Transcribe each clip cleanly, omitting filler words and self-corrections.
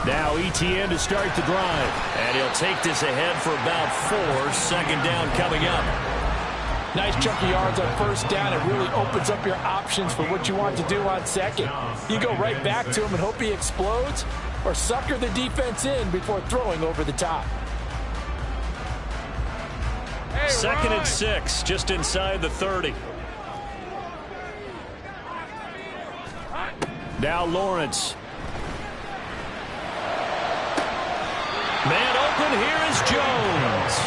Now ETN to start the drive. And he'll take this ahead for about 4. Second down coming up. Nice chunk of yards on first down. It really opens up your options for what you want to do on second. You go right back to him and hope he explodes, or sucker the defense in before throwing over the top. Second and 6, just inside the 30. Now Lawrence. Man open, here is Jones.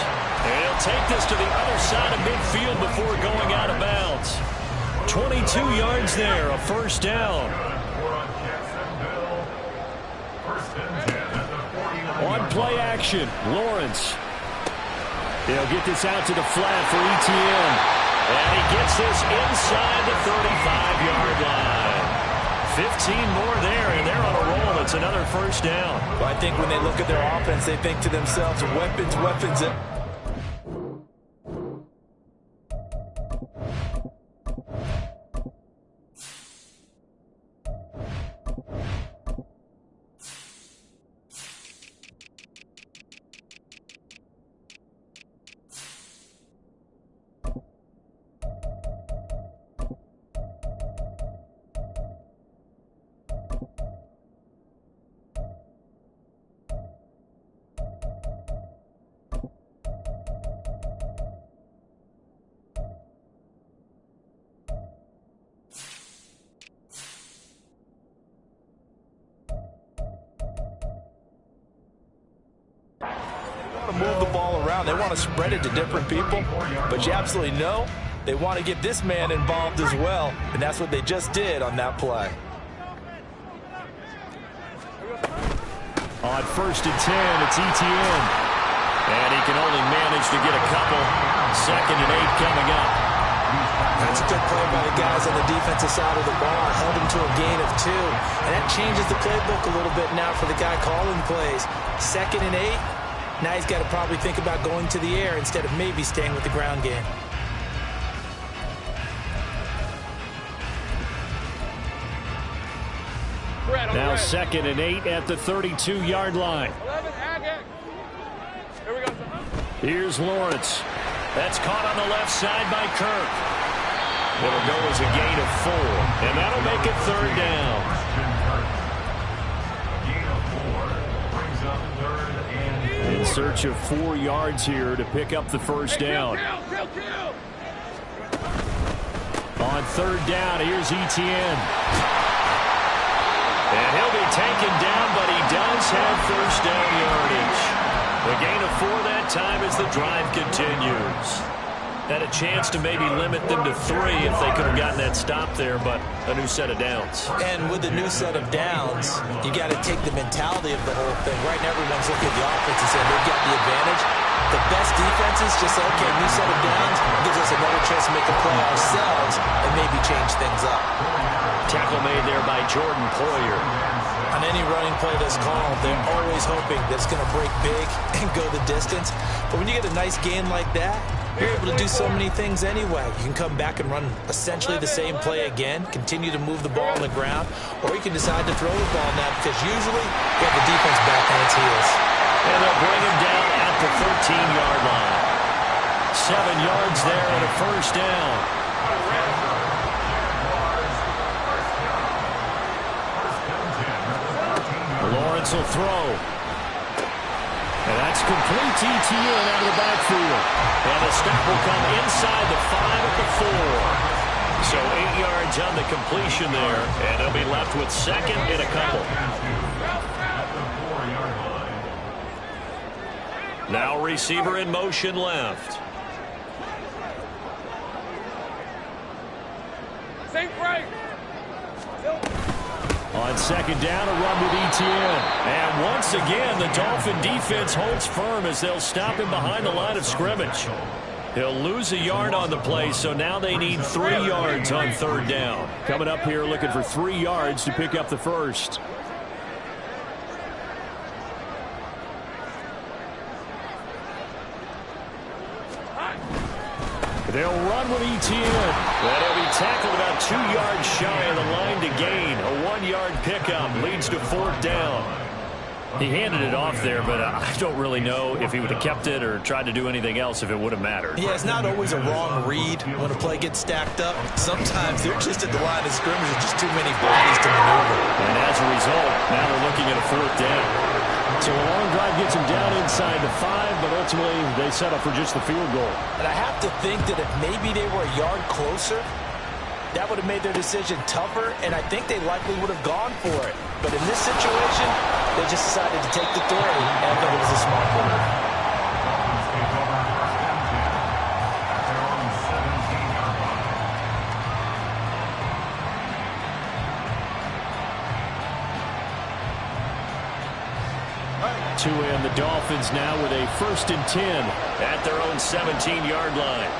And he'll take this to the other side of midfield before going out of bounds. 22 yards there, a first down. On play action, Lawrence. He'll get this out to the flat for ETN. And he gets this inside the 35-yard line. 15 more there, and they're on a roll. It's another first down. Well, I think when they look at their offense, they think to themselves, weapons, weapons. Move the ball around. They want to spread it to different people, but you absolutely know they want to get this man involved as well, and that's what they just did on that play. On first and 10, it's ETN, and he can only manage to get a couple. Second and 8 coming up. That's a good play by the guys on the defensive side of the ball. Held him to a gain of 2, and that changes the playbook a little bit now for the guy calling plays. Second and 8. Now he's got to probably think about going to the air instead of maybe staying with the ground game. Now second and 8 at the 32-yard line. Here's Lawrence. That's caught on the left side by Kirk. It'll go as a gain of 4, and that'll make it third down. In search of 4 yards here to pick up the first down. On third down, here's ETN. And he'll be taken down, but he does have first down yardage. The gain of 4 that time as the drive continues. Had a chance to maybe limit them to 3 if they could have gotten that stop there, but a new set of downs. And with a new set of downs, you got to take the mentality of the whole thing. Right now, everyone's looking at the offense and saying they've got the advantage. The best defenses just say, okay, new set of downs gives us another chance to make a play ourselves and maybe change things up. Tackle made there by Jordan Poyer. On any running play that's called, they're always hoping that it's going to break big and go the distance. But when you get a nice gain like that, you're able to do so many things anyway. You can come back and run essentially the same play again, continue to move the ball on the ground, or you can decide to throw the ball now because usually you have the defense back on its heels. And they'll bring him down at the 13-yard line. 7 yards there and a first down. Lawrence will throw. And that's complete to ETN out of the backfield. And the stop will come inside the 5 at the 4. So 8 yards on the completion there. And they'll be left with second and a couple. Now receiver in motion left. On second down, a run with ETN. And once again, the Dolphin defense holds firm as they'll stop him behind the line of scrimmage. He'll lose a yard on the play, so now they need 3 yards on third down. Coming up here looking for 3 yards to pick up the first. They'll run with ETN. And he'll be tackled about 2 yards shy of the line to gain. A 1-yard pickup leads to 4th down. He handed it off there, but I don't really know if he would have kept it or tried to do anything else if it would have mattered. Yeah, it's not always a wrong read when a play gets stacked up. Sometimes they're just at the line of scrimmage with just too many bodies to maneuver. And as a result, now they're looking at a 4th down. So a long drive gets them down inside the 5, but ultimately they settle for just the field goal. And I have to think that if maybe they were a yard closer, that would have made their decision tougher, and I think they likely would have gone for it. But in this situation, they just decided to take the 3, and I think it was a smart move. And the Dolphins now with a 1st and 10 at their own 17-yard line.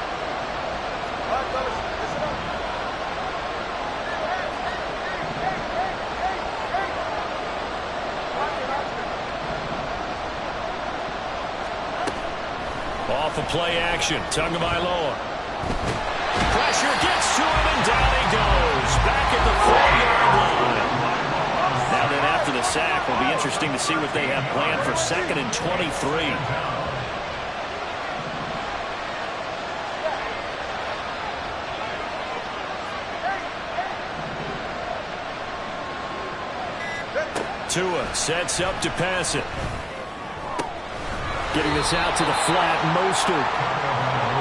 Off of play action, Tagovailoa. Pressure gets to him, and down he goes. Back at the 4-yard line. Now then, after the sack, will be interesting to see what they have planned for 2nd and 23. Tua sets up to pass it. Getting this out to the flat, Mostert.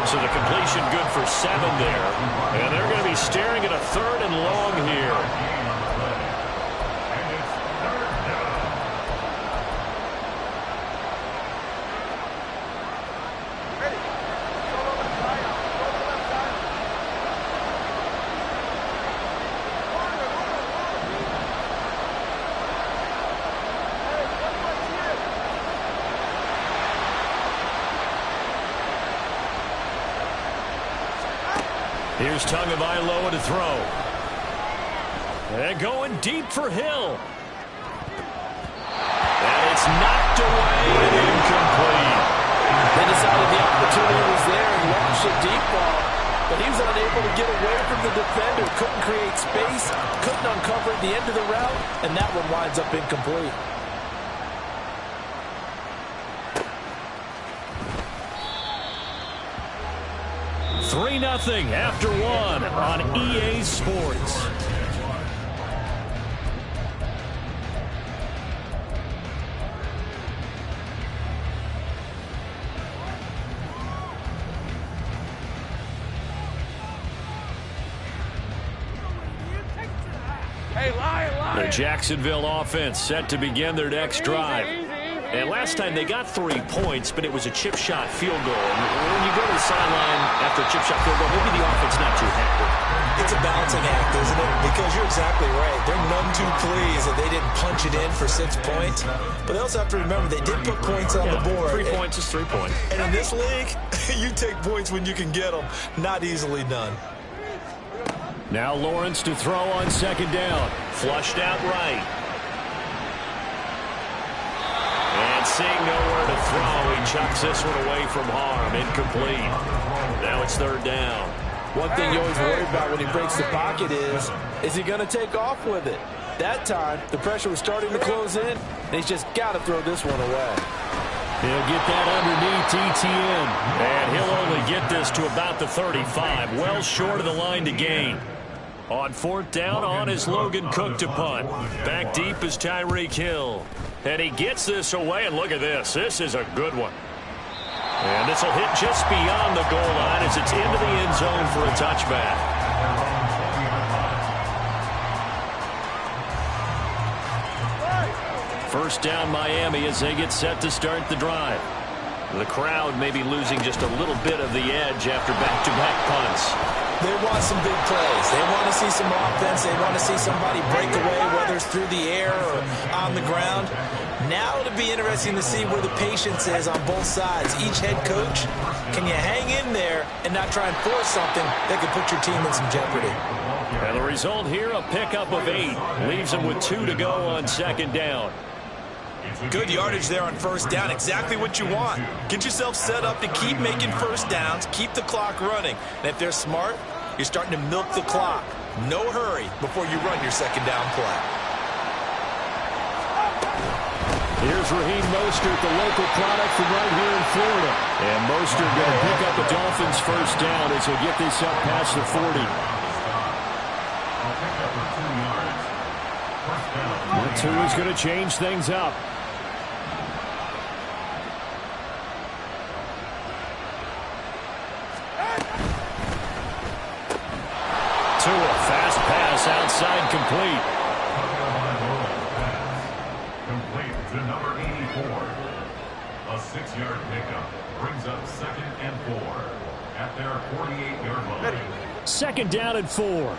So the completion good for 7 there. And they're going to be staring at a 3rd and long here. Here's Tagovailoa to throw. And going deep for Hill. And it's knocked away and incomplete. They decided the opportunity was there and launched a deep ball, but he was unable to get away from the defender. Couldn't create space, couldn't uncover at the end of the route, and that one winds up incomplete. 3-0 after 1 on EA Sports. The Jacksonville offense set to begin their next drive. And last time they got 3 points, but it was a chip shot field goal. And when you go to the sideline after a chip shot field goal, maybe the offense not too happy. It's a balancing act, isn't it? Because you're exactly right. They're none too pleased that they didn't punch it in for 6 points. But they also have to remember they did put points on the board. 3 points is 3 points. And in this league, you take points when you can get them. Not easily done. Now Lawrence to throw on 2nd down. Flushed out right. And seeing nowhere to throw, he chucks this one away from harm. Incomplete. Now it's 3rd down. One thing you always worry about when he breaks the pocket is he going to take off with it? That time, the pressure was starting to close in, and he's just got to throw this one away. He'll get that underneath ETN. And he'll only get this to about the 35, well short of the line to gain. On 4th down, on is Logan Cook to punt. Back deep is Tyreek Hill. And he gets this away, and look at this. This is a good one. And this will hit just beyond the goal line as it's into the end zone for a touchback. First down Miami as they get set to start the drive. The crowd may be losing just a little bit of the edge after back-to-back punts. They want some big plays. They want to see some offense. They want to see somebody break away, whether it's through the air or on the ground. Now it'll be interesting to see where the patience is on both sides. Each head coach, can you hang in there and not try and force something that could put your team in some jeopardy? And the result here, a pickup of 8. Leaves them with 2 to go on 2nd down. Good yardage there on first down. Exactly what you want. Get yourself set up to keep making first downs, keep the clock running. And if they're smart, you're starting to milk the clock. No hurry before you run your second down play. Here's Raheem Mostert, the local product from right here in Florida. And Mostert going to pick up the Dolphins' first down as he'll get this up past the 40. The 2 is going to change things up. Tua, fast pass outside, complete. Complete to number 84. A 6-yard pickup brings up 2nd and 4 at their 48-yard line. Second down and 4.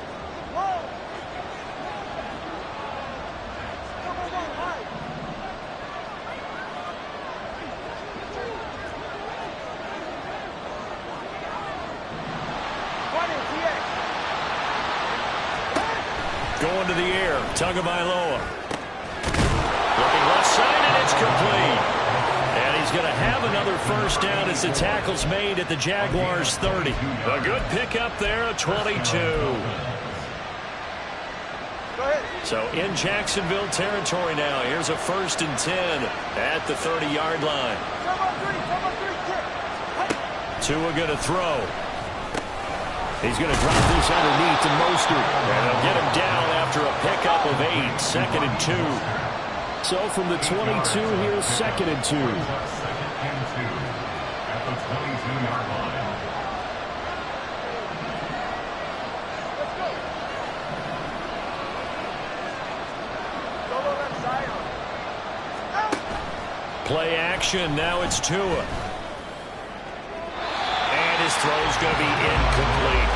Going to the air, Tagovailoa. Looking left side, and it's complete. And he's going to have another first down as the tackle's made at the Jaguars' 30. A good pickup there, a 22. So in Jacksonville territory now. Here's a 1st and 10 at the 30-yard line. Tua going to throw. He's going to drop this underneath to Mostert. And they'll get him down after a pickup of 8. 2nd and 2. So from the 22, here's 2nd and 2. 2nd and 2 at the 22-yard line. Play action. Now it's Tua. His throw's going to be incomplete.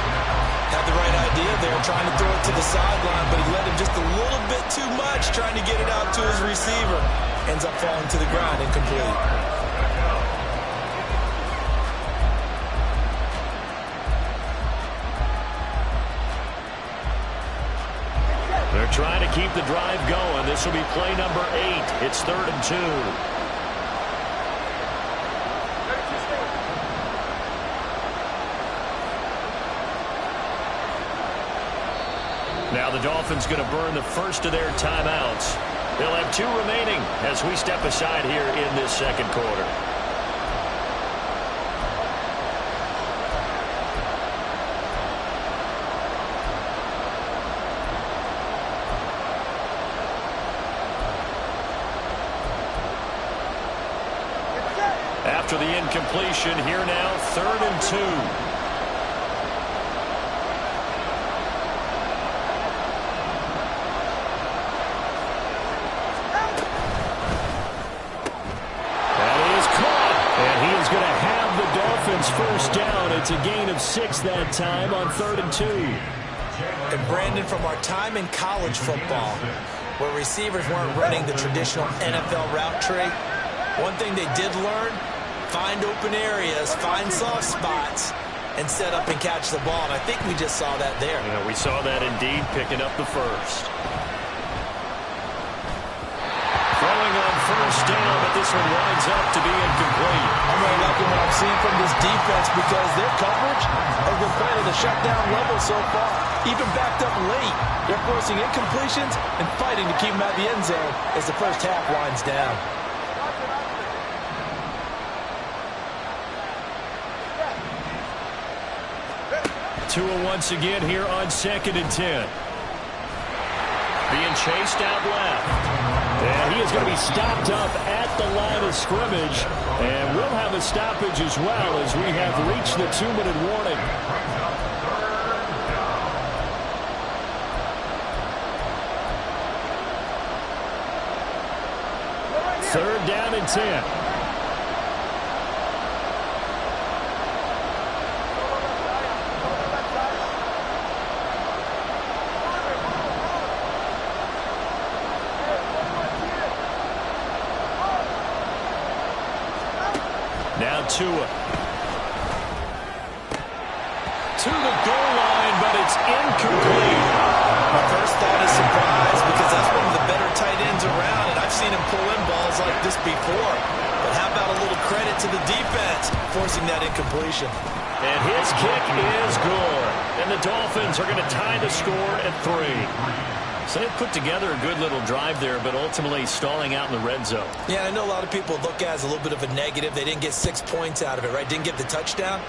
Had the right idea there, trying to throw it to the sideline, but he let him just a little bit too much, trying to get it out to his receiver. Ends up falling to the ground, incomplete. They're trying to keep the drive going. This will be play number 8. It's 3rd and 2. Now the Dolphins going to burn the first of their timeouts. They'll have 2 remaining as we step aside here in this second quarter. After the incompletion, here now, 3rd and 2. First down. It's a gain of 6 that time on 3rd and 2. And Brandon, from our time in college football, where receivers weren't running the traditional NFL route tree, one thing they did learn, find open areas, find soft spots, and set up and catch the ball. And I think we just saw that there. Yeah, we saw that indeed, picking up the first. Throwing on first down, but this one winds up to be incomplete. I'm really liking what I'm seeing from this defense because their coverage has been playing at a shutdown level so far. Even backed up late, they're forcing incompletions and fighting to keep them out of the end zone as the first half winds down. Tua once again here on 2nd and 10. Being chased out left. And he is going to be stopped up at the line of scrimmage. And we'll have a stoppage as well as we have reached the 2-minute warning. 3rd down and 10. Now Tua. To the goal line, but it's incomplete. My first thought is surprise because that's one of the better tight ends around, and I've seen him pull in balls like this before. But how about a little credit to the defense forcing that incompletion? And his kick is good. And the Dolphins are going to tie the score at 3. So they've put together a good little drive there, but ultimately stalling out in the red zone. Yeah, I know a lot of people look at it as a little bit of a negative. They didn't get 6 points out of it, right? Didn't get the touchdown.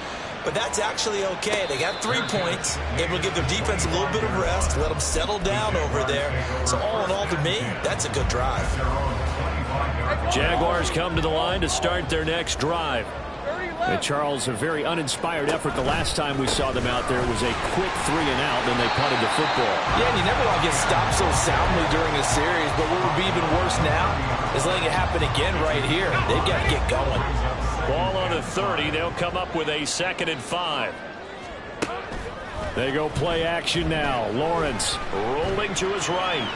But that's actually okay. They got 3 points, able to give their defense a little bit of rest, let them settle down over there. So all in all, to me, that's a good drive. Jaguars come to the line to start their next drive. And Charles, a very uninspired effort. The last time we saw them out there was a quick 3 and out, then they punted the football. Yeah, and you never want to get stopped so soundly during a series, but what would be even worse now is letting it happen again right here. They've got to get going. Ball on the 30. They'll come up with a 2nd and 5. They go play action now. Lawrence rolling to his right.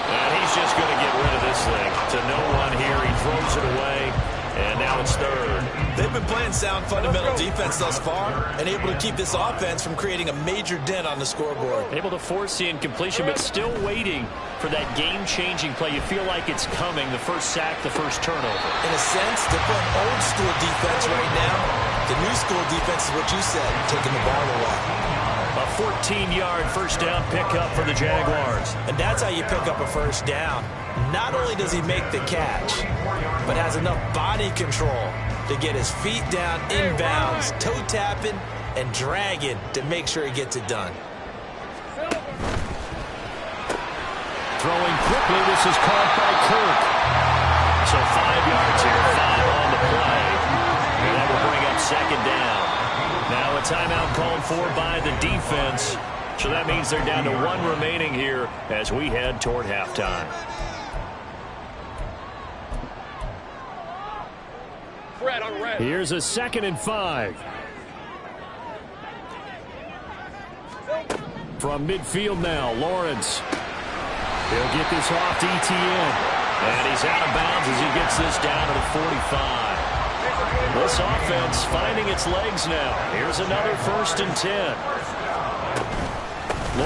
And he's just going to get rid of this thing to no one here. He throws it away. And now it's 3rd. They've been playing sound fundamental defense thus far and able to keep this offense from creating a major dent on the scoreboard. Able to force the incompletion, but still waiting for that game-changing play. You feel like it's coming, the first sack, the first turnover. In a sense, they're playing old-school defense right now. The new school defense is what you said, taking the ball away. A 14-yard first down pickup for the Jaguars. And that's how you pick up a first down. Not only does he make the catch, but has enough body control to get his feet down inbounds, toe tapping and dragging to make sure he gets it done. Throwing quickly, this is caught by Kirk. So 5 yards here, 5 on the play. And that will bring up 2nd down. Now a timeout called for by the defense. So that means they're down to 1 remaining here as we head toward halftime. Here's a 2nd and 5. From midfield now, Lawrence. He'll get this off to ETN. And he's out of bounds as he gets this down to the 45. This offense finding its legs now. Here's another 1st and 10.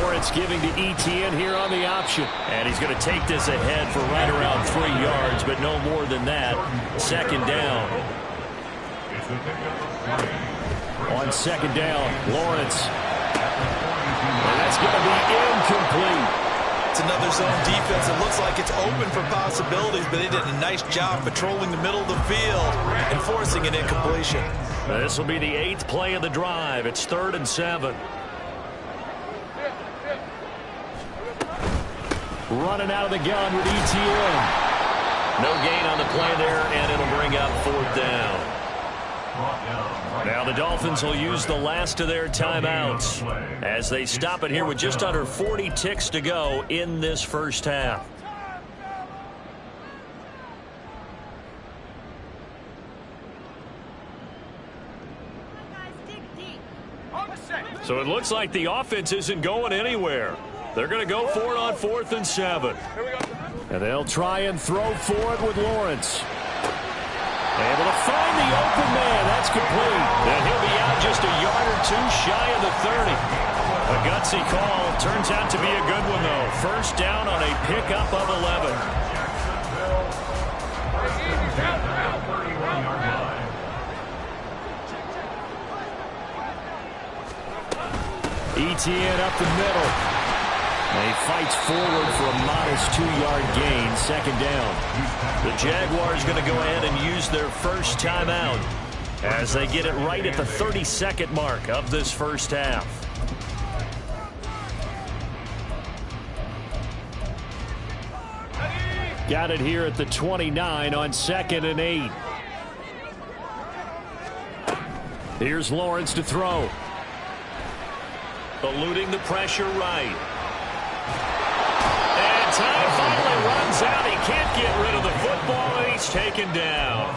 Lawrence giving to ETN here on the option. And he's going to take this ahead for right around 3 yards, but no more than that. 2nd down. On 2nd down, Lawrence. And that's going to be incomplete. It's another zone defense. It looks like it's open for possibilities, but they did a nice job patrolling the middle of the field and forcing an incompletion. This will be the 8th play of the drive. It's 3rd and 7. Running out of the gun with ETN. No gain on the play there, and it'll bring up 4th down. Now the Dolphins will use the last of their timeouts as they stop it here with just under 40 ticks to go in this first half. So it looks like the offense isn't going anywhere. They're going to go for it on 4th and 7. And they'll try and throw for it with Lawrence. Able to find the open man. That's complete. And he'll be out just a yard or 2 shy of the 30. A gutsy call. Turns out to be a good one, though. First down on a pickup of 11. ETN up the middle. And he fights forward for a modest 2-yard gain. 2nd down. The Jaguars going to go ahead and use their first timeout as they get it right at the 32nd mark of this first half. Got it here at the 29 on 2nd and 8. Here's Lawrence to throw. Eluding the pressure right. And time finally runs out. He can't get rid of the football, and he's taken down.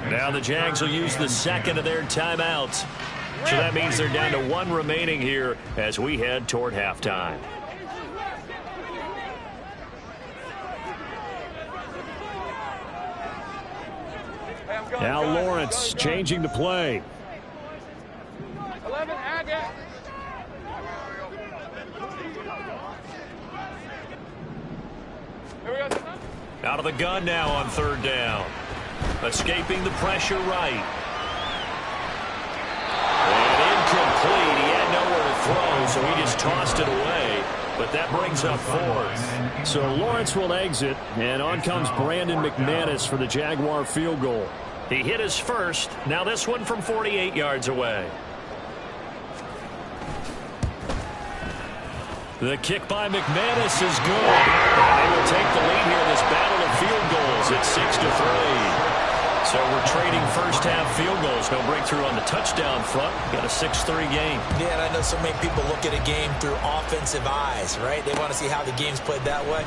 Now the Jags will use the 2nd of their timeouts. So that means they're down to 1 remaining here as we head toward halftime. Now Lawrence changing the play. 11, Agate. Here we go. Out of the gun now on third down. Escaping the pressure right. And incomplete. He had nowhere to throw, so he just tossed it away. But that brings up fourth. So Lawrence will exit, and on comes Brandon McManus for the Jaguar field goal. He hit his first. Now this one from 48 yards away. The kick by McManus is good. And they will take the lead here in this battle of field goals at 6-3. So we're trading first-half field goals. No breakthrough on the touchdown front. Got a 6-3 game. Yeah, and I know so many people look at a game through offensive eyes, right? They want to see how the game's played that way.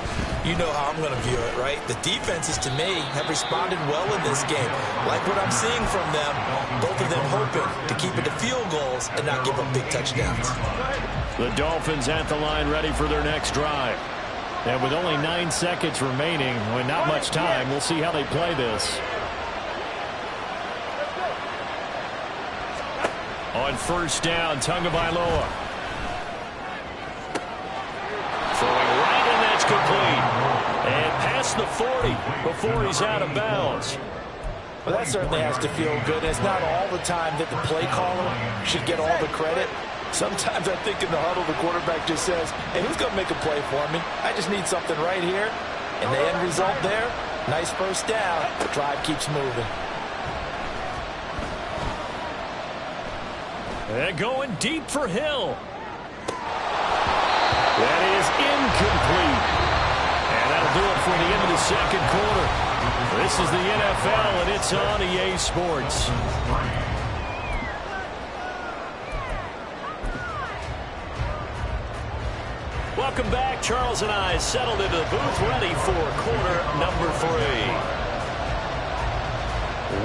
You know how I'm going to view it, right? The defenses, to me, have responded well in this game. Like what I'm seeing from them, both of them hoping to keep it to field goals and not give up big touchdowns. The Dolphins at the line ready for their next drive. And with only 9 seconds remaining, with not much time, we'll see how they play this. On first down, Tagovailoa. Throwing right, and that's complete. And past the 40 before he's out of bounds. Well, that certainly has to feel good. It's not all the time that the play caller should get all the credit. Sometimes I think in the huddle, the quarterback just says, hey, who's going to make a play for me? I just need something right here. And the end result there, nice first down. The drive keeps moving. And going deep for Hill. That is incomplete. And that'll do it for the end of the second quarter. This is the NFL, and it's on EA Sports. Welcome back. Charles and I settled into the booth, ready for quarter number 3.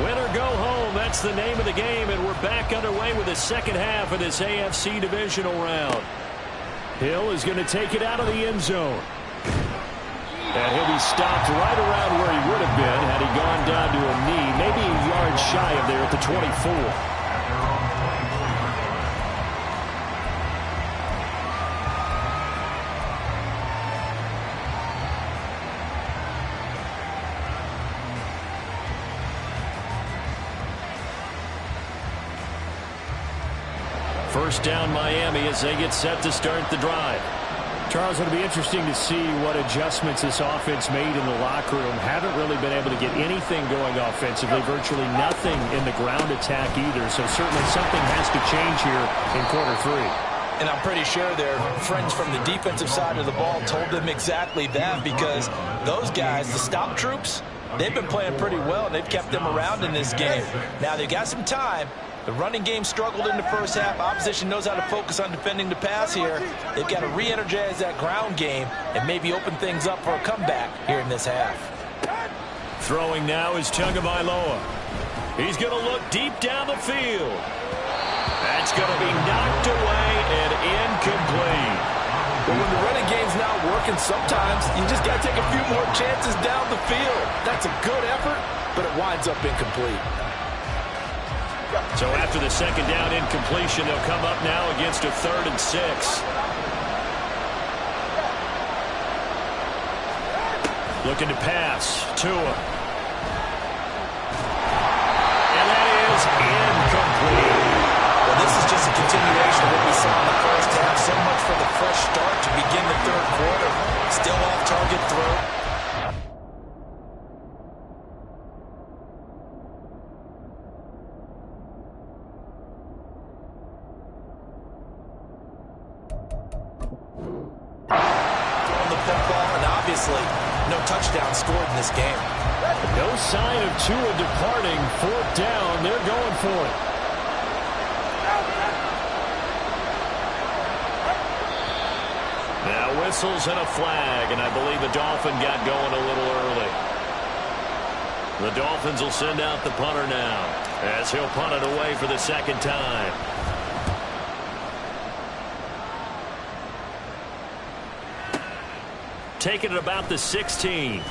Win or go home, that's the name of the game, and we're back underway with the second half of this AFC divisional round. Hill is going to take it out of the end zone. And he'll be stopped right around where he would have been had he gone down to a knee, maybe a yard shy of there at the 24. First down Miami as they get set to start the drive. Charles, it'll be interesting to see what adjustments this offense made in the locker room. Haven't really been able to get anything going offensively, virtually nothing in the ground attack either. So certainly something has to change here in quarter 3. And I'm pretty sure their friends from the defensive side of the ball told them exactly that, because those guys, the stop troops, they've been playing pretty well, and they've kept them around in this game. Now they've got some time. The running game struggled in the first half. Opposition knows how to focus on defending the pass here. They've got to re-energize that ground game and maybe open things up for a comeback here in this half. Throwing now is Tagovailoa. He's going to look deep down the field. That's going to be knocked away and incomplete. But when the running game's not working, sometimes you just got to take a few more chances down the field. That's a good effort, but it winds up incomplete. So after the second down incompletion, they'll come up now against a 3rd and 6. Looking to pass. Tua. And that is incomplete. Well, this is just a continuation of what we saw in the first half. So much for the fresh start to begin the third quarter. Still off target throw. No touchdown scored in this game. No sign of Tua departing. 4th down. They're going for it. Now whistles and a flag, and I believe the Dolphin got going a little early. The Dolphins will send out the punter now as he'll punt it away for the second time. Taking it about the 16.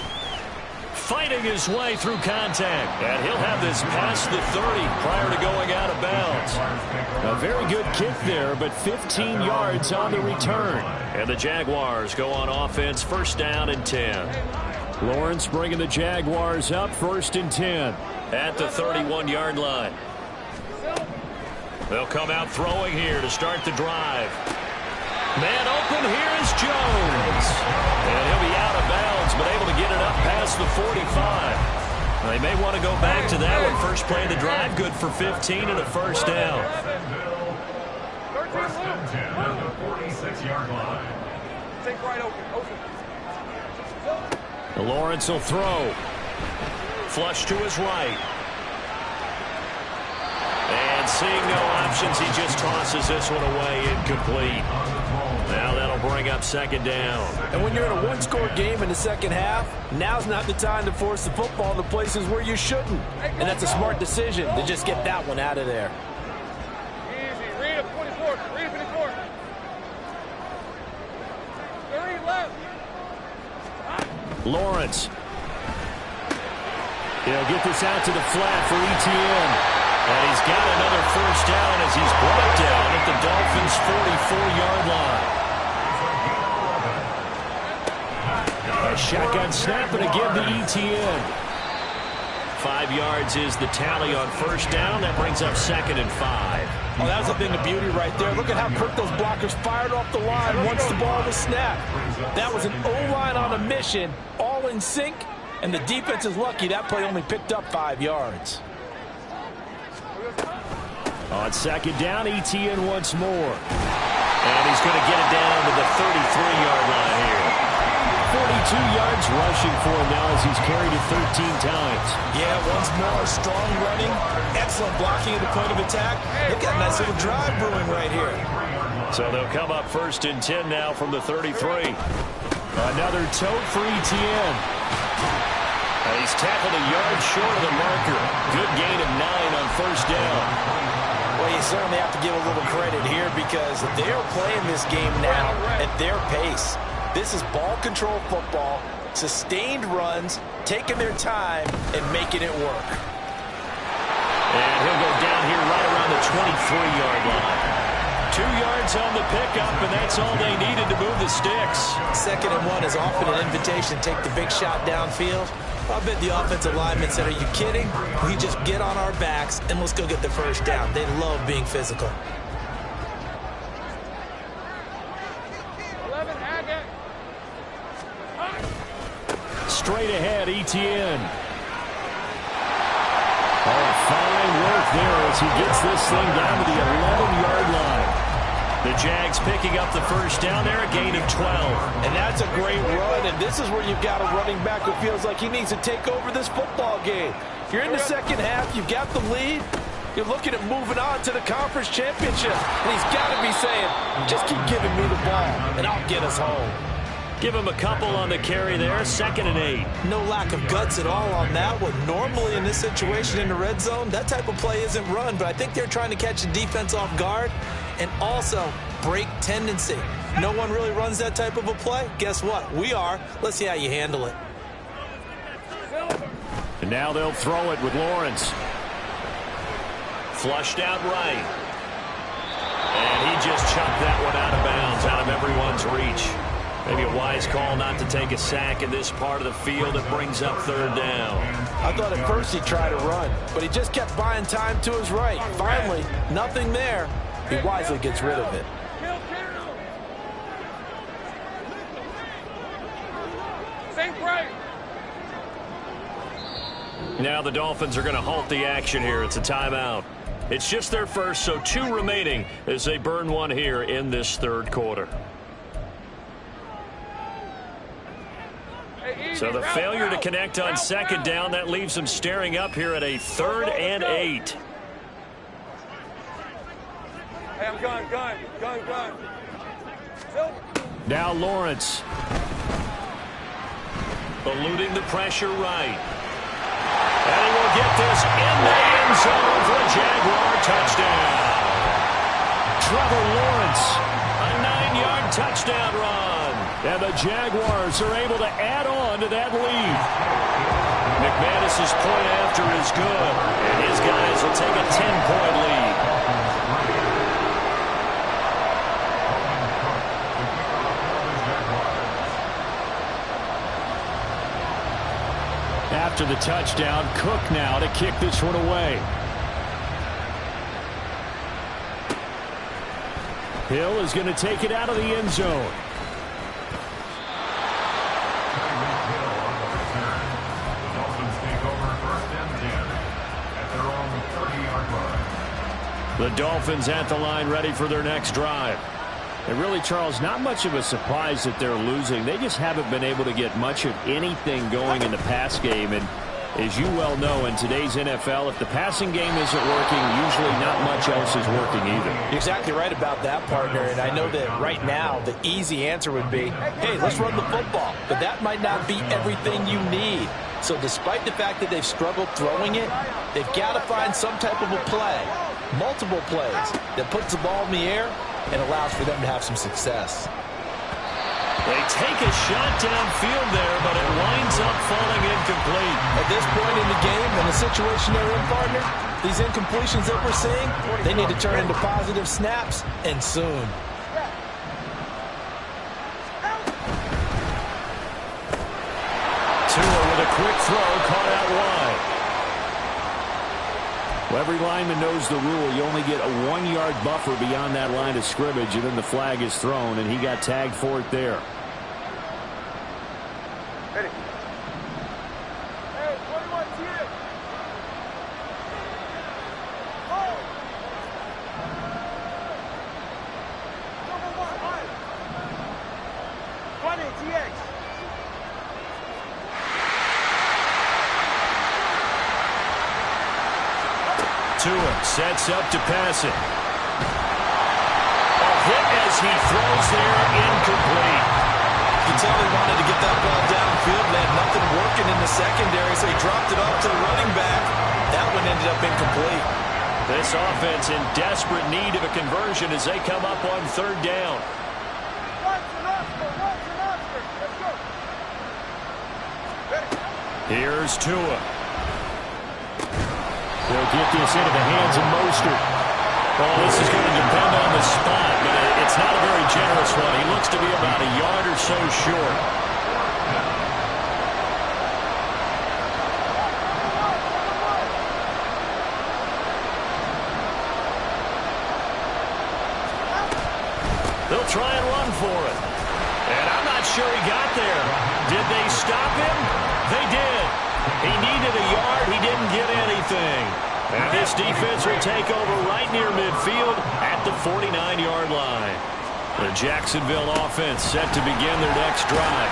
Fighting his way through contact. And he'll have this past the 30 prior to going out of bounds. A very good kick there, but 15 yards on the return. And the Jaguars go on offense, first down and 10. Lawrence bringing the Jaguars up 1st and 10 at the 31-yard line. They'll come out throwing here to start the drive. Man open, here is Jones. And he'll be out of bounds, but able to get it up past the 45. They may want to go back to that one. First play of the drive, good for 15 and a first down. 1st and 10 at the 46-yard line. Take right open. Lawrence will throw. Flush to his right. And seeing no options, he just tosses this one away, incomplete. Now that'll bring up 2nd down. And when you're in a one-score game in the second half, now's not the time to force the football in the places where you shouldn't. And that's a smart decision to just get that one out of there. Easy. Read up 24. Read 24. 3 left. Lawrence. He'll get this out to the flat for Etienne. And he's got another first down as he's brought down at the Dolphins' 44-yard line. A shotgun snap and again to Etienne. 5 yards is the tally on first down. That brings up 2nd and 5. Oh, that was a thing of beauty right there. Look at how quick those blockers fired off the line once the ball was snapped. That was an O-line on a mission, all in sync, and the defense is lucky that play only picked up 5 yards. On 2nd down, Etienne once more. And he's going to get it down to the 33-yard line here. 42 yards rushing for him now as he's carried it 13 times. Yeah, once more, strong running, excellent blocking at the point of attack. Look at a nice little drive brewing right here. So they'll come up 1st and 10 now from the 33. Another tote for Etienne. And he's tackled a yard short of the marker. Good gain of 9 on first down. Well, you certainly have to give a little credit here because they're playing this game now at their pace. This is ball control football, sustained runs, taking their time, and making it work. And he'll go down here right around the 23-yard line. 2 yards on the pickup, and that's all they needed to move the sticks. 2nd and 1 is often an invitation to take the big shot downfield. I bet the offensive linemen said, are you kidding? We just get on our backs, and let's go get the first down. They love being physical. 11, Haggett. Straight ahead, Etienne. Oh, fine work there as he gets this thing down to the 11-yard line. The Jags picking up the first down there, a gain of 12. And that's a great run, and this is where you've got a running back who feels like he needs to take over this football game. If you're in the second half, you've got the lead, you're looking at moving on to the conference championship. And he's got to be saying, just keep giving me the ball, and I'll get us home. Give him a couple on the carry there, 2nd and 8. No lack of guts at all on that one. Normally in this situation in the red zone, that type of play isn't run, but I think they're trying to catch the defense off guard and also break tendency. No one really runs that type of a play. Guess what? We are. Let's see how you handle it. And now they'll throw it with Lawrence. Flushed out right. And he just chucked that one out of bounds, out of everyone's reach. Maybe a wise call not to take a sack in this part of the field. It brings up 3rd down. I thought at first he tried to run, but he just kept buying time to his right. Finally, nothing there. He wisely gets rid of it. Think right. Now the Dolphins are going to halt the action here. It's a timeout. It's just their first, so 2 remaining as they burn one here in this 3rd quarter. So the failure to connect on 2nd down, that leaves them staring up here at a 3rd and 8. Hey, I'm gun. Now Lawrence. Eluding the pressure right. And he will get this in the end zone for a Jaguar touchdown. Trevor Lawrence, a 9-yard touchdown run. And the Jaguars are able to add on to that lead. McManus's point after is good, and his guys will take a 10-point lead. after the touchdown. Cook now to kick this one away. Hill is going to take it out of the end zone. The Dolphins at the line ready for their next drive. And really, Charles, not much of a surprise that they're losing. They just haven't been able to get much of anything going in the pass game. And as you well know, in today's NFL, if the passing game isn't working, usually not much else is working either. You're exactly right about that, partner. And I know that right now the easy answer would be, hey, let's run the football. But that might not be everything you need. So despite the fact that they've struggled throwing it, they've got to find some type of a play, multiple plays, that puts the ball in the air and allows for them to have some success. They take a shot downfield there, but it winds up falling incomplete. At this point in the game, in the situation they're in, partner, these incompletions that we're seeing, they need to turn into positive snaps, and soon. Tua with a quick throw, caught out wide. Well, every lineman knows the rule. You only get a 1-yard buffer beyond that line of scrimmage, and then the flag is thrown, and he got tagged for it there. Ready. Hey, 21 TX. Oh. Number 1, high. 20 TX. Tua sets up to pass it. A hit as he throws there, incomplete. You can tell they wanted to get that ball downfield. They had nothing working in the secondary, so he dropped it off to the running back. That one ended up incomplete. This offense in desperate need of a conversion as they come up on third down. Watch an Oscar. Let's go. Ready. Here's Tua. They'll get this into the hands of Mostert. Well, this is going to depend on the spot, but it's not a very generous one. He looks to be about a yard or so short. They'll try and run for it. And I'm not sure he got there. Did they stop him? They did. He needed a yard. He didn't get anything. And this defense will take over right near midfield at the 49-yard line. The Jacksonville offense set to begin their next drive.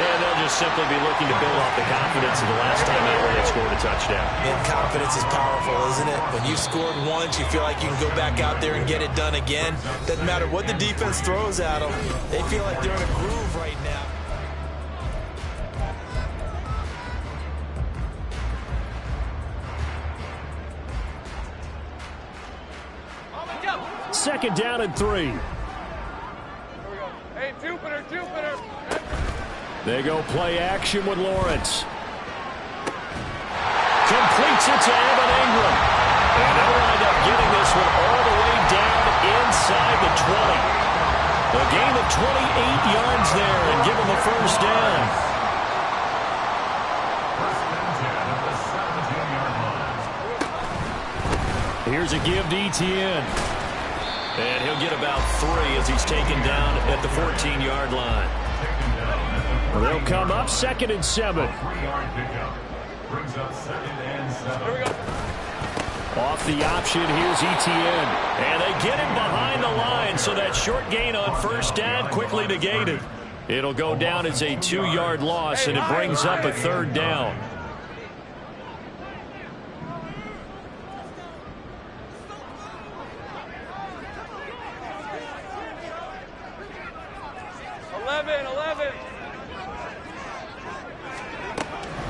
And they'll just simply be looking to build off the confidence of the last time out where they scored a touchdown. And confidence is powerful, isn't it? When you scored once, you feel like you can go back out there and get it done again. Doesn't matter what the defense throws at them. They feel like they're in a groove right now. Second down and 3. Here we go. Hey, Jupiter. They go play action with Lawrence. Completes it to Evan Ingram. And they'll wind up getting this one all the way down inside the 20. A gain of 28 yards there and give them the first down. Here's a give to Etienne. And he'll get about 3 as he's taken down at the 14-yard line. They'll come up 2nd and 7. Brings up 2nd and 7. Here we go. Off the option, here's Etienne. And they get him behind the line, so that short gain on first down quickly negated. It'll go down as a 2-yard loss, and it brings up a 3rd down.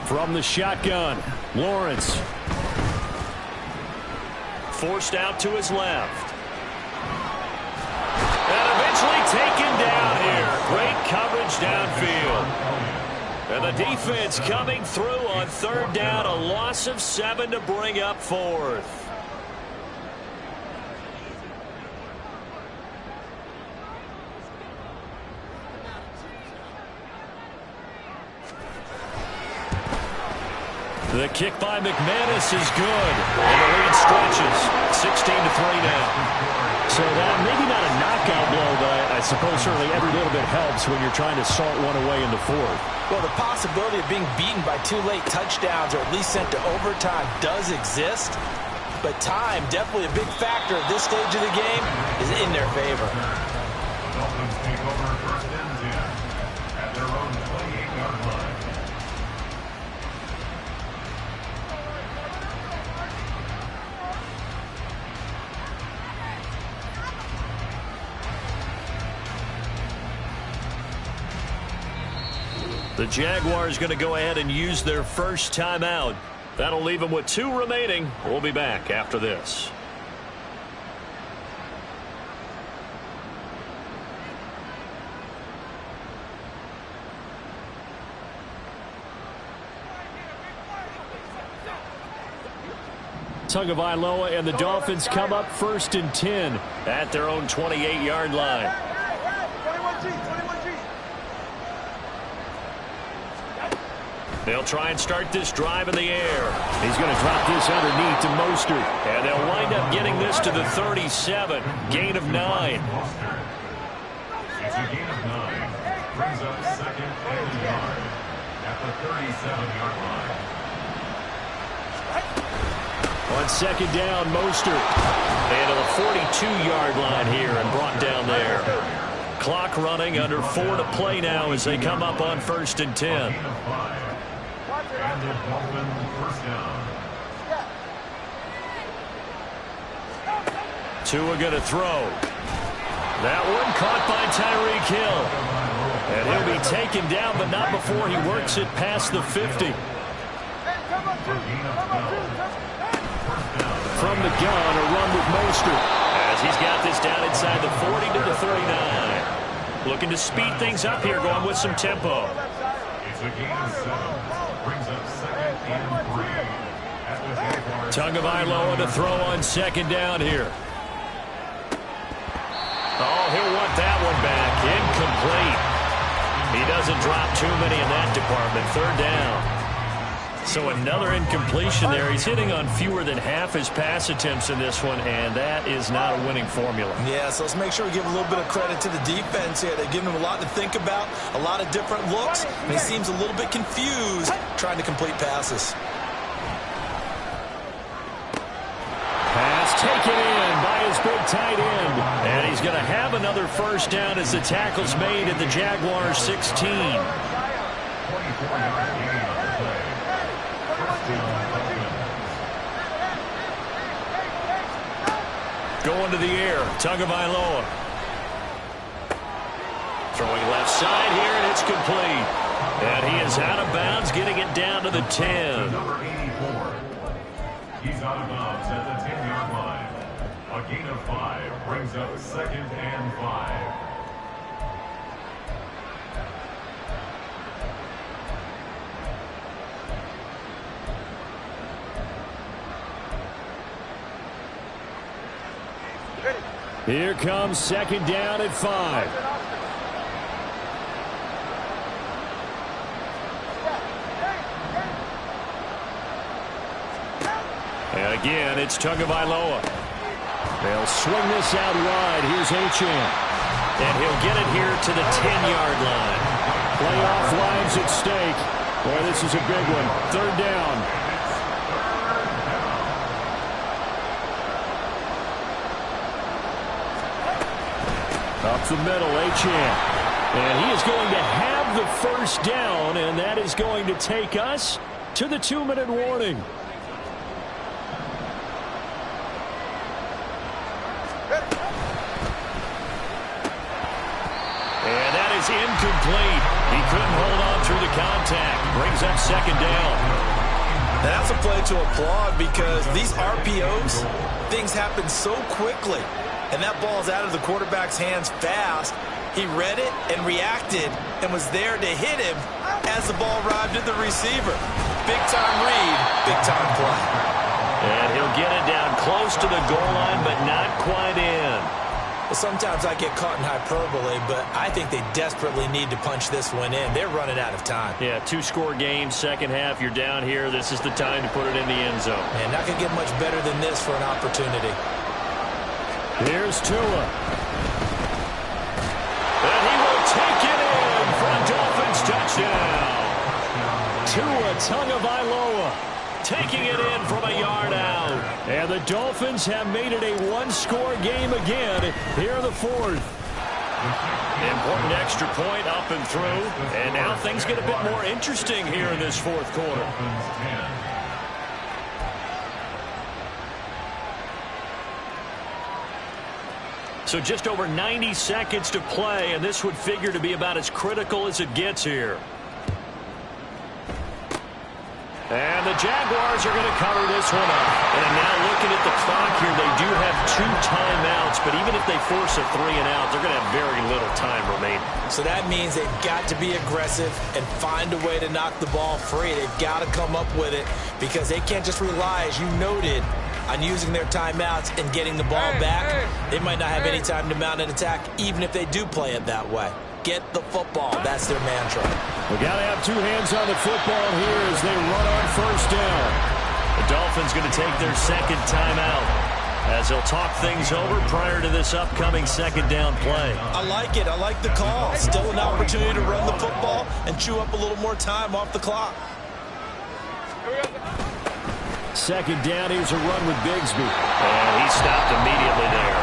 From the shotgun, Lawrence. Forced out to his left. And eventually taken down here. Great coverage downfield. And the defense coming through on 3rd down. A loss of 7 to bring up 4th. The kick by McManus is good, and the lead stretches 16-3 now. So that maybe not a knockout blow, but I suppose certainly every little bit helps when you're trying to salt one away in the fourth. Well, the possibility of being beaten by 2 late touchdowns or at least sent to overtime does exist, but time, definitely a big factor at this stage of the game, is in their favor. Dolphins take over first and 10 at their own 28-yard line. The Jaguars going to go ahead and use their first timeout. That'll leave them with 2 remaining. We'll be back after this. Tagovailoa and the Dolphins come up first and 10 at their own 28-yard line. 21G. They'll try and start this drive in the air. He's going to drop this underneath to Mostert. And they'll wind up getting this to the 37. Gain of 9. It's a gain of 9. Brings up second and a yard at the 37-yard line. On second down, Mostert. And to the 42-yard line here and brought down there. Clock running, under 4 to play now as they come up on first and 10. Gain of 5. And the Dolphin first down. Tua going to throw. That one caught by Tyreek Hill. And he'll be taken down, but not before he works it past the 50. From the gun, a run with Mostert. As he's got this down inside the 40 to the 39. Looking to speed things up here, going with some tempo. It's a gain of 7. Brings up second and 3 at the Jaguars. Tagovailoa to throw on second down here. Oh, he'll want that one back. Incomplete. He doesn't drop too many in that department. Third down. So another incompletion there. He's hitting on fewer than half his pass attempts in this one, and that is not a winning formula. Yeah, so let's make sure we give a little bit of credit to the defense here. They're giving him a lot to think about, a lot of different looks, and he seems a little bit confused trying to complete passes. Pass taken in by his big tight end. And he's going to have another first down as the tackle's made at the Jaguars 16. 24-yard gain on the play. First down, Dolphins. Going to the air, Tagovailoa. Throwing left side here, and it's complete. And he is out of bounds, getting it down to the 10. Number 84. He's out of bounds at the 10-yard line. A gain of 5 brings up second and 5. Here comes second down at 5. And again, it's Tagovailoa. They'll swing this out wide. Here's Achane. And he'll get it here to the 10-yard line. Playoff lives at stake. Boy, this is a big one. Third down. Up the middle, Achane. And he is going to have the first down, and that is going to take us to the 2-minute warning. And that is incomplete. He couldn't hold on through the contact. Brings up second down. That's a play to applaud because these RPOs, things happen so quickly. And that ball's out of the quarterback's hands fast. He read it and reacted and was there to hit him as the ball arrived at the receiver. Big-time read, big-time play. And he'll get it down close to the goal line, but not quite in. Sometimes I get caught in hyperbole, but I think they desperately need to punch this one in. They're running out of time. Yeah, two-score game, second half, you're down here. This is the time to put it in the end zone. Man, not going to get much better than this for an opportunity. Here's Tua. And he will take it in for a Dolphins touchdown. Tua Tagovailoa taking it in from a yard out. And the Dolphins have made it a one-score game again here in the fourth. Important extra point up and through. And now things get a bit more interesting here in this fourth quarter. So just over 90 seconds to play, and this would figure to be about as critical as it gets here. And the Jaguars are going to cover this one up. And now looking at the clock here, they do have 2 timeouts, but even if they force a 3-and-out, they're going to have very little time remaining. So that means they've got to be aggressive and find a way to knock the ball free. They've got to come up with it because they can't just rely, as you noted, on using their timeouts and getting the ball back. They might not have any time to mount an attack, even if they do play it that way. Get the football. That's their mantra. We got to have 2 hands on the football here as they run on first down. The Dolphins going to take their second timeout as they'll talk things over prior to this upcoming second down play. I like it. I like the call. Still an opportunity to run the football and chew up a little more time off the clock. Second down, here's a run with Bigsby. And he stopped immediately there.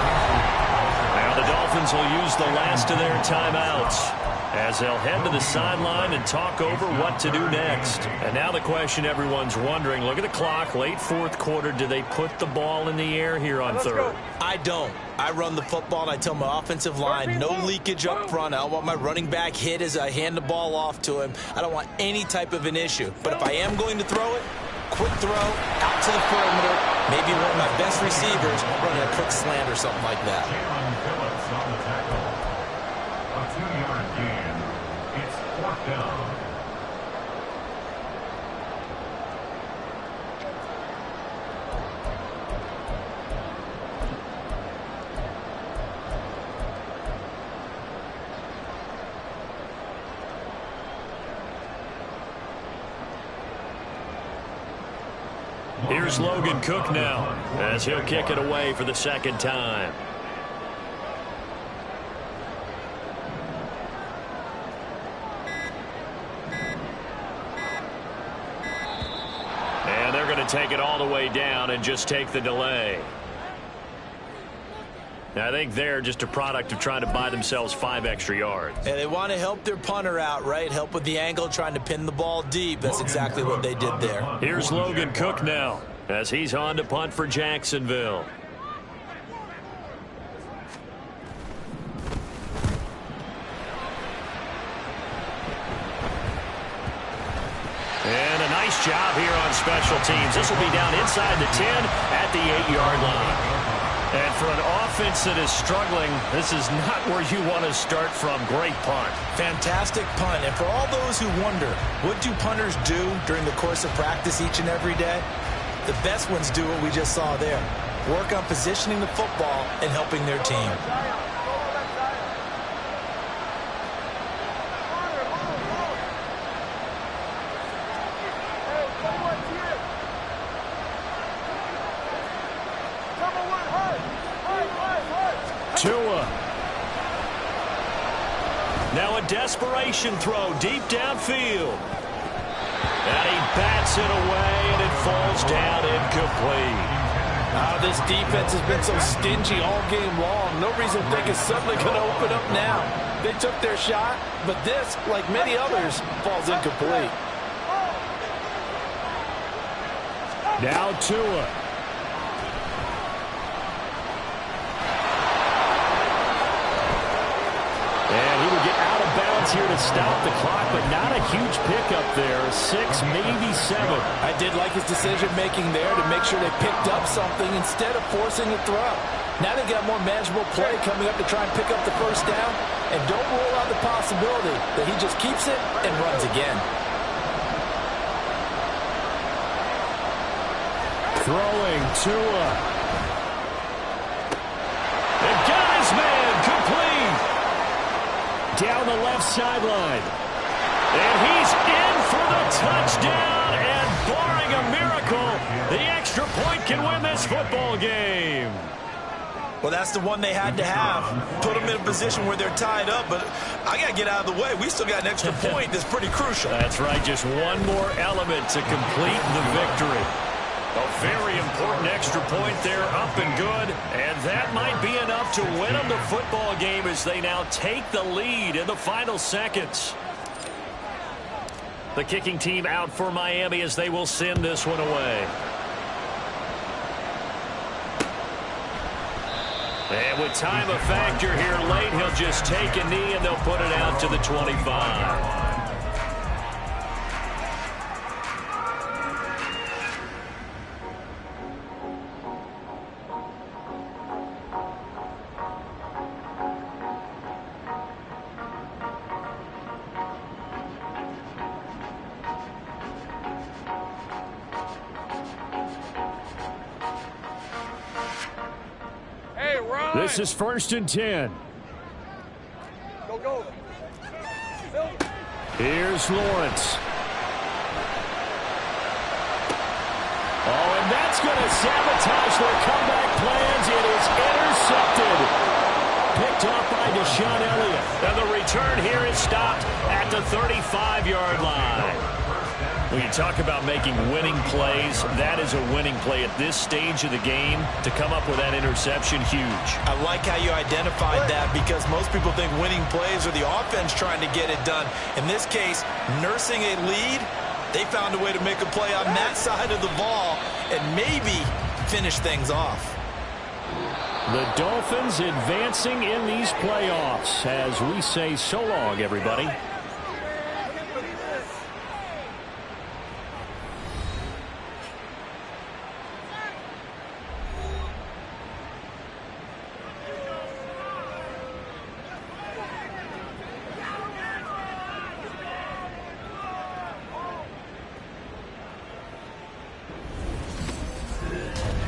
Now the Dolphins will use the last of their timeouts as they'll head to the sideline and talk over what to do next. And now the question everyone's wondering, look at the clock, late fourth quarter, do they put the ball in the air here on third? I don't. I run the football and I tell my offensive line, no leakage up front. I don't want my running back hit as I hand the ball off to him. I don't want any type of an issue. But if I am going to throw it, quick throw, out to the perimeter, maybe one of my best receivers running a quick slant or something like that. A 2-yard gain. It's 4th down. Here's Logan Cook now as he'll kick it away for the second time. And they're going to take it all the way down and just take the delay. Now, I think they're just a product of trying to buy themselves 5 extra yards. And they want to help their punter out, right? Help with the angle, trying to pin the ball deep. That's exactly what they did there. Here's Logan Cook now as he's on to punt for Jacksonville. And a nice job here on special teams. This will be down inside the 10 at the 8-yard line. And for an offense that is struggling, this is not where you want to start from. Great punt. Fantastic punt. And for all those who wonder, what do punters do during the course of practice each and every day? The best ones do what we just saw there. Work on positioning the football and helping their team. Tua. Now a desperation throw deep downfield. And he bats it away, and it falls down incomplete. This defense has been so stingy all game long. No reason to think it's suddenly going to open up now. They took their shot, but this, like many others, falls incomplete. Now Tua. And he would get out of bounds here to stop the clock, but not a huge pickup there. 6, maybe 7. I did like his decision-making there to make sure they picked up something instead of forcing a throw. Now they got more manageable play coming up to try and pick up the first down. And don't rule out the possibility that he just keeps it and runs again. Throwing Tua. And got his man. sideline. And he's in for the touchdown. And barring a miracle, the extra point can win this football game. Well, that's the one they had to have. Put them in a position where they're tied up, but I got to get out of the way. We still got an extra point that's pretty crucial. That's right, just one more element to complete the victory. A very important extra point there, up and good, and that might be enough to win them the football game as they now take the lead in the final seconds. The kicking team out for Miami as they will send this one away. And with time a factor here late, he'll just take a knee and they'll put it out to the 25. This is 1st and 10. Go. Here's Lawrence. Oh, and that's going to sabotage their comeback plans. It is intercepted. Picked off by Deshaun Elliott. And the return here is stopped at the 35-yard line. When you talk about making winning plays, that is a winning play at this stage of the game. To come up with that interception, huge. I like how you identified that because most people think winning plays are the offense trying to get it done. In this case, nursing a lead, they found a way to make a play on that side of the ball and maybe finish things off. The Dolphins advancing in these playoffs as we say so long, everybody.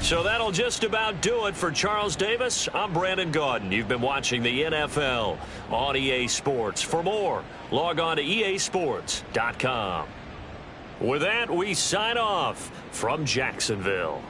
So that'll just about do it for Charles Davis. I'm Brandon Gaudin. You've been watching the NFL on EA Sports. For more, log on to easports.com. With that, we sign off from Jacksonville.